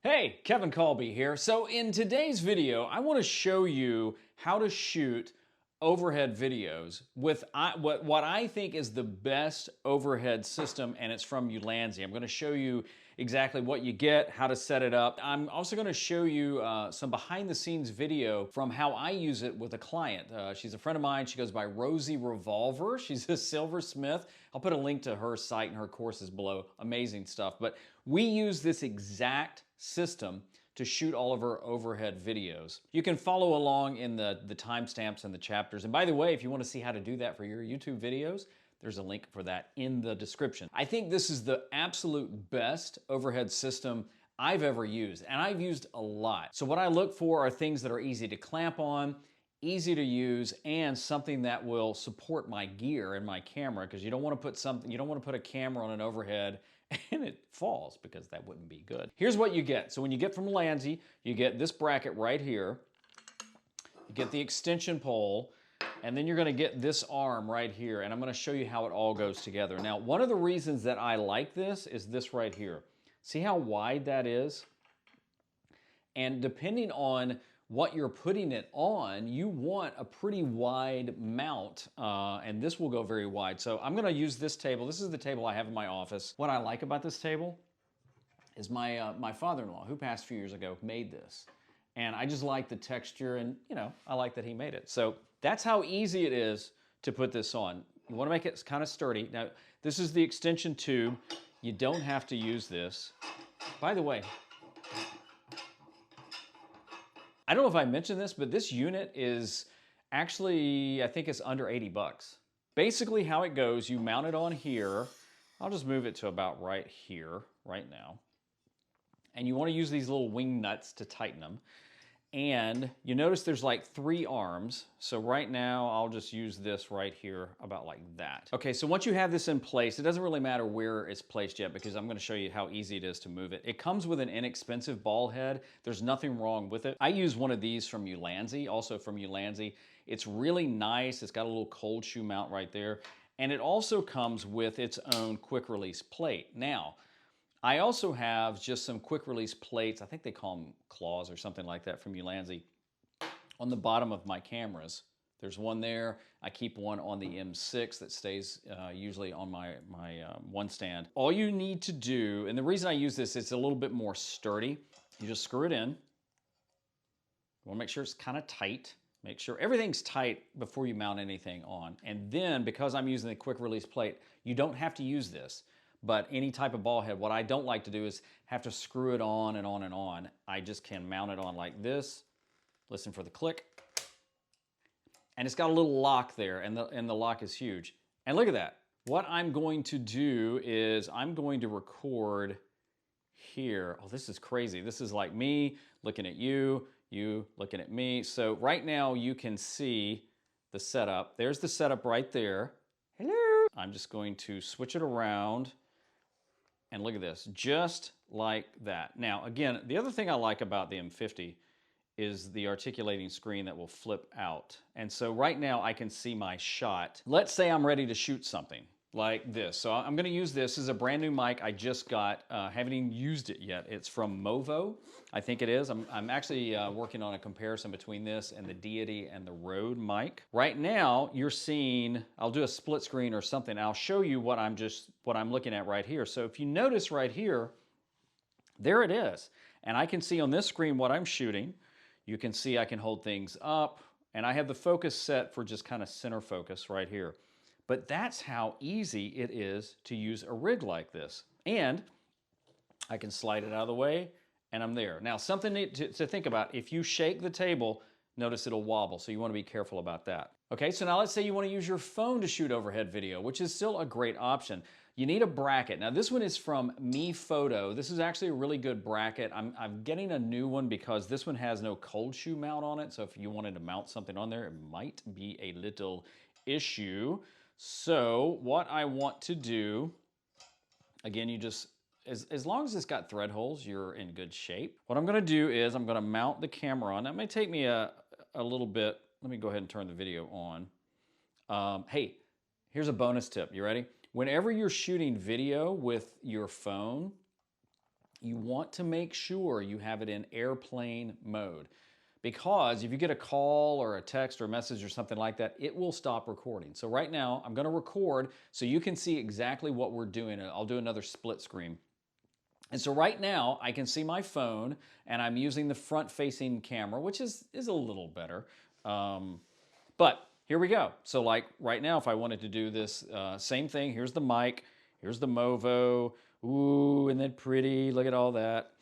Hey, Kevin Kolbe here. So in today's video, I want to show you how to shoot overhead videos with what I think is the best overhead system, and it's from Ulanzi. I'm going to show you exactly what you get, how to set it up. I'm also going to show you some behind the scenes video from how I use it with a client. She's a friend of mine. She goes by Rosie Revolver. She's a silversmith. I'll put a link to her site and her courses below. Amazing stuff. But we use this exact system to shoot all of our overhead videos. You can follow along in the timestamps and the chapters. And by the way, if you want to see how to do that for your YouTube videos, there's a link for that in the description. I think this is the absolute best overhead system I've ever used, and I've used a lot. So what I look for are things that are easy to clamp on, easy to use, and something that will support my gear and my camera, because you don't want to put a camera on an overhead and it falls, because that wouldn't be good. Here's what you get. So when you get from Ulanzi, you get this bracket right here, you get the extension pole, and then you're going to get this arm right here, and I'm going to show you how it all goes together. Now, one of the reasons that I like this is this right here. See how wide that is? And depending on what you're putting it on, you want a pretty wide mount, and this will go very wide. So I'm gonna use this table. This is the table I have in my office. What I like about this table is my father-in-law, who passed a few years ago, made this. And I just like the texture, and I like that he made it. So that's how easy it is to put this on. You wanna make it kind of sturdy. Now, this is the extension tube. You don't have to use this. By the way, I don't know if I mentioned this, but this unit is actually, I think it's under 80 bucks. Basically how it goes, you mount it on here. I'll just move it to about right here, right now. And you want to use these little wing nuts to tighten them. And you notice there's like 3 arms. So right now I'll just use this right here about like that. Okay, so once you have this in place, it doesn't really matter where it's placed yet, because I'm going to show you how easy it is to move it. It comes with an inexpensive ball head. There's nothing wrong with it. I use one of these from Ulanzi, also from Ulanzi. It's really nice. It's got a little cold shoe mount right there. And it also comes with its own quick release plate. Now, I also have just some quick release plates. I think they call them claws or something like that from Ulanzi on the bottom of my cameras. There's one there. I keep one on the M6 that stays usually on my one stand. All you need to do, and the reason I use this, it's a little bit more sturdy. You just screw it in. You want to make sure it's kind of tight. Make sure everything's tight before you mount anything on. And then, because I'm using the quick release plate, you don't have to use this. But any type of ball head, what I don't like to do is have to screw it on and on and on. I just can mount it on like this. Listen for the click. And it's got a little lock there, and the lock is huge. And look at that. What I'm going to do is I'm going to record here. Oh, this is crazy. This is like me looking at you, you looking at me. So right now you can see the setup. There's the setup right there. Hello. I'm just going to switch it around. And look at this, just like that. Now, again, the other thing I like about the M50 is the articulating screen that will flip out. And so right now I can see my shot. Let's say I'm ready to shoot something like this. So I'm gonna use this. This is a brand new mic I just got. Haven't even used it yet. It's from Movo, I think it is. I'm actually working on a comparison between this and the Deity and the Rode mic. Right now, you're seeing, I'll do a split screen or something. I'll show you what I'm looking at right here. So if you notice right here, there it is. And I can see on this screen what I'm shooting. You can see I can hold things up, and I have the focus set for just kind of center focus right here. But that's how easy it is to use a rig like this. And I can slide it out of the way, and I'm there. Now, something to think about, if you shake the table, notice it'll wobble, so you want to be careful about that. Okay, so now let's say you want to use your phone to shoot overhead video, which is still a great option. You need a bracket. Now, this one is from Me Photo. This is actually a really good bracket. I'm getting a new one because this one has no cold shoe mount on it, so if you wanted to mount something on there, it might be a little issue. So what I want to do, again, you just, as long as it's got thread holes, you're in good shape. What I'm gonna do is I'm gonna mount the camera on. That may take me a little bit. Let me go ahead and turn the video on. Hey, here's a bonus tip. You ready? Whenever you're shooting video with your phone, you want to make sure you have it in airplane mode. Because if you get a call or a text or a message or something like that, it will stop recording. So right now, I'm gonna record so you can see exactly what we're doing. I'll do another split screen. And so right now, I can see my phone, and I'm using the front-facing camera, which is a little better. But here we go. So like right now, if I wanted to do this same thing, here's the mic, here's the Movo, ooh, and then pretty, look at all that.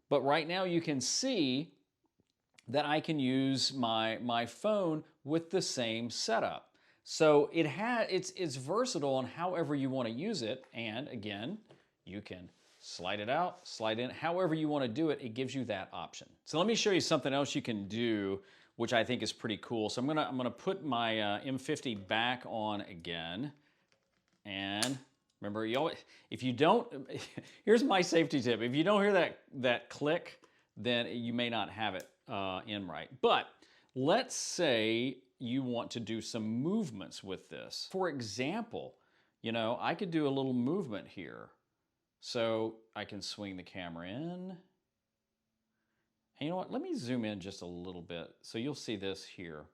But right now you can see that I can use my phone with the same setup. So it's versatile on however you want to use it. And again, you can slide it out, slide in, however you want to do it, it gives you that option. So let me show you something else you can do, which I think is pretty cool. So I'm gonna put my M50 back on again. And remember, if you don't, here's my safety tip. If you don't hear that click, then you may not have it in right. But let's say you want to do some movements with this. For example, you know, I could do a little movement here. So I can swing the camera in. And you know what, let me zoom in just a little bit so you'll see this here.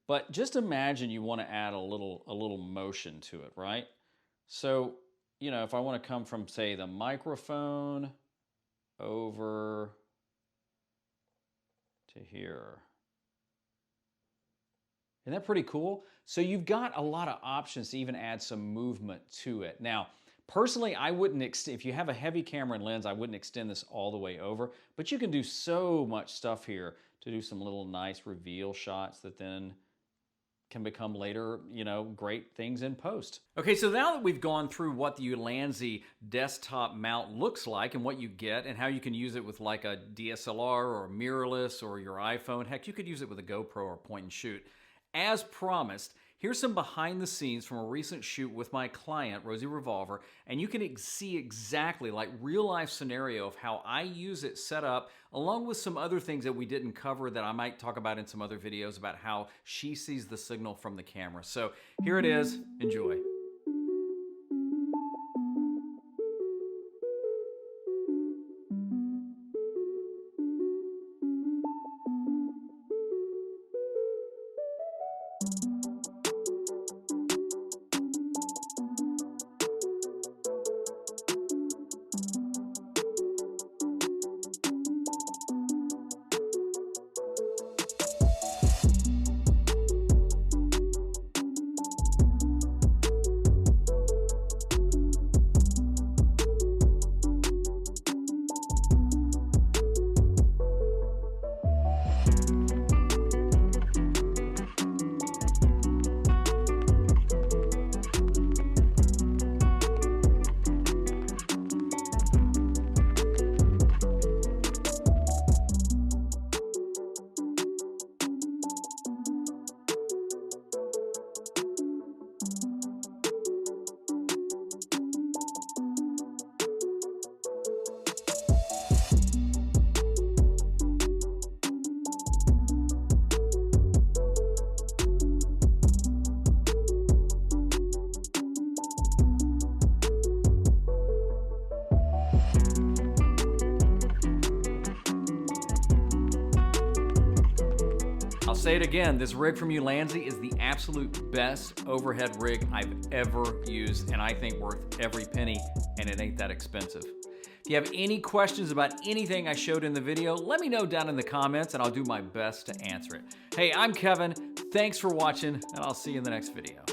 But just imagine you want to add a little motion to it, right? So, you know, if I want to come from, say, the microphone over to here. Isn't that pretty cool? So you've got a lot of options to even add some movement to it. Now, personally, I wouldn't if you have a heavy camera and lens, I wouldn't extend this all the way over, but you can do so much stuff here to do some little nice reveal shots that then can become later, you know, great things in post. Okay, so now that we've gone through what the Ulanzi desktop mount looks like and what you get and how you can use it with like a DSLR or mirrorless or your iPhone, heck, you could use it with a GoPro or point and shoot. As promised, here's some behind the scenes from a recent shoot with my client, Rosie Revolver, and you can see exactly like real life scenario of how I use it set up, along with some other things that we didn't cover that I might talk about in some other videos about how she sees the signal from the camera. So here it is, enjoy. Say it again, this rig from Ulanzi is the absolute best overhead rig I've ever used, and I think worth every penny, and it ain't that expensive. If you have any questions about anything I showed in the video, let me know down in the comments and I'll do my best to answer it. Hey, I'm Kevin, thanks for watching, and I'll see you in the next video.